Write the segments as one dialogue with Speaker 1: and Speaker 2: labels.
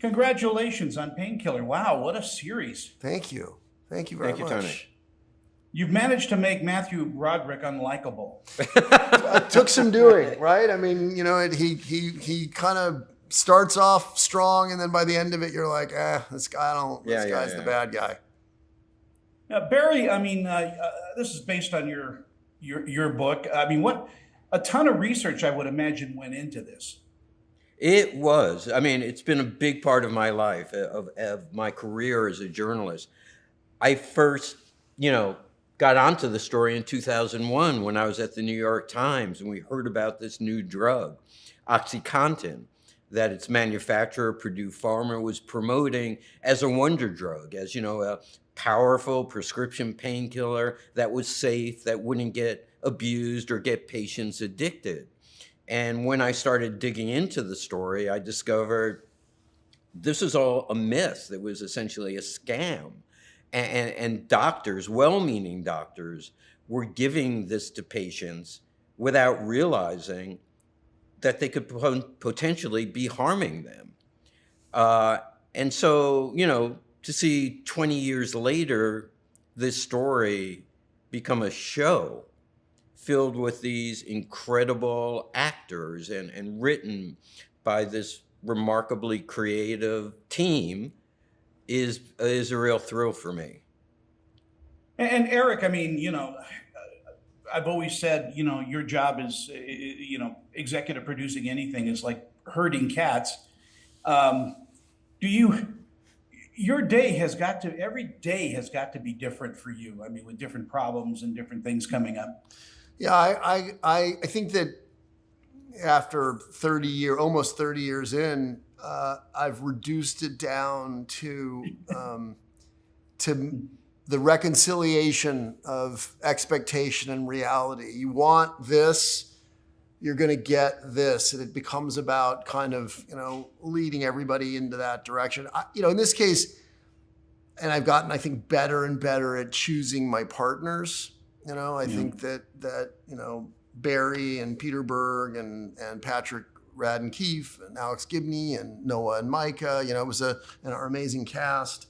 Speaker 1: Congratulations on Painkiller. Wow, what a series.
Speaker 2: Thank you. Thank you very
Speaker 3: Thank you,
Speaker 2: much.
Speaker 3: Tony.
Speaker 1: You've managed to make Matthew Broderick unlikable.
Speaker 2: It took some doing, right? I mean, he kind of starts off strong, and then by the end of it, you're like, this guy's the bad guy.
Speaker 1: Barry, I mean, this is based on your book. I mean, a ton of research, I would imagine, went into this.
Speaker 3: It was. I mean, it's been a big part of my life, of my career as a journalist. I first, got onto the story in 2001 when I was at the New York Times and we heard about this new drug, OxyContin, that its manufacturer, Purdue Pharma, was promoting as a wonder drug, as, a powerful prescription painkiller that was safe, that wouldn't get abused or get patients addicted. And when I started digging into the story, I discovered this is all a myth. It was essentially a scam. And doctors, well-meaning doctors, were giving this to patients without realizing that they could potentially be harming them. And so, to see 20 years later, this story become a show filled with these incredible actors and written by this remarkably creative team is a real thrill for me.
Speaker 1: And Eric, I mean, I've always said, your job is, executive producing anything is like herding cats. Your day every day has got to be different for you. I mean, with different problems and different things coming up.
Speaker 2: Yeah, I think that after almost 30 years in, I've reduced it down to the reconciliation of expectation and reality. You want this, you're going to get this, and it becomes about kind of leading everybody into that direction. In this case, and I've gotten, I think, better and better at choosing my partners. I think that Barry and Peter Berg and Patrick Radden Keefe and Alex Gibney and Noah and Micah, it was our amazing cast.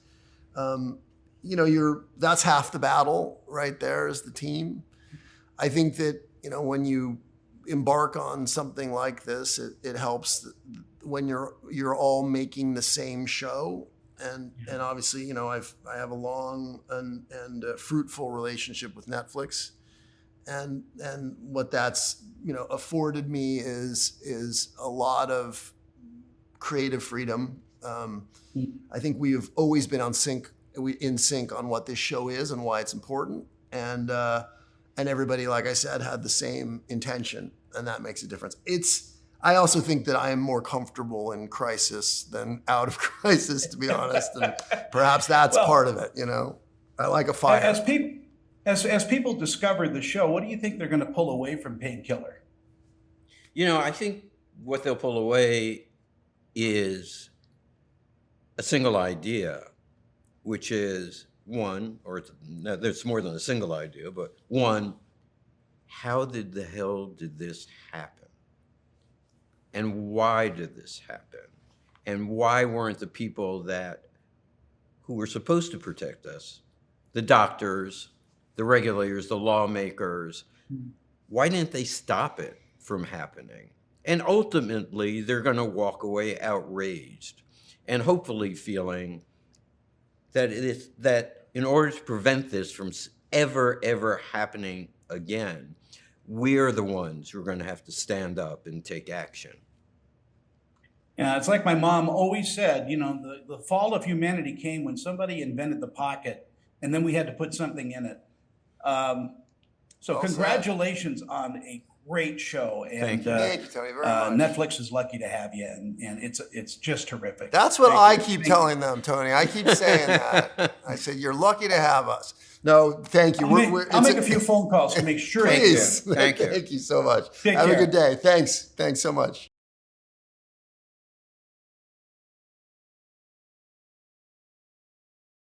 Speaker 2: That's half the battle right there is the team. I think that, when you embark on something like this, it helps when you're all making the same show. And obviously, I have a long and fruitful relationship with Netflix. And what that's afforded me is a lot of creative freedom. I think we have always been in sync on what this show is and why it's important, and everybody, like I said, had the same intention, and that makes a difference. I also think that I am more comfortable in crisis than out of crisis, to be honest, and perhaps that's part of it. I like a fire.
Speaker 1: As people discover the show, what do you think they're going to pull away from Painkiller?
Speaker 3: I think what they'll pull away is a single idea, which is there's more than a single idea, but one, how the hell did this happen? And why did this happen? And why weren't the people who were supposed to protect us, the doctors, the regulators, the lawmakers, why didn't they stop it from happening? And ultimately, they're going to walk away outraged and hopefully feeling that in order to prevent this from ever happening again, we're the ones who are going to have to stand up and take action.
Speaker 1: Yeah, it's like my mom always said, the fall of humanity came when somebody invented the pocket, and then we had to put something in it. So congratulations on a great show. And,
Speaker 3: Thank you.
Speaker 2: Thank you, Tony, very much.
Speaker 1: Netflix is lucky to have you, and it's just terrific.
Speaker 2: That's what I keep telling them, Tony. I keep saying that. I said, you're lucky to have us. No, thank you.
Speaker 1: I'll make a few phone calls to make sure.
Speaker 2: Please.
Speaker 3: Thank you.
Speaker 2: Thank you so much.
Speaker 1: Take
Speaker 2: have
Speaker 1: care.
Speaker 2: a good day. Thanks so much.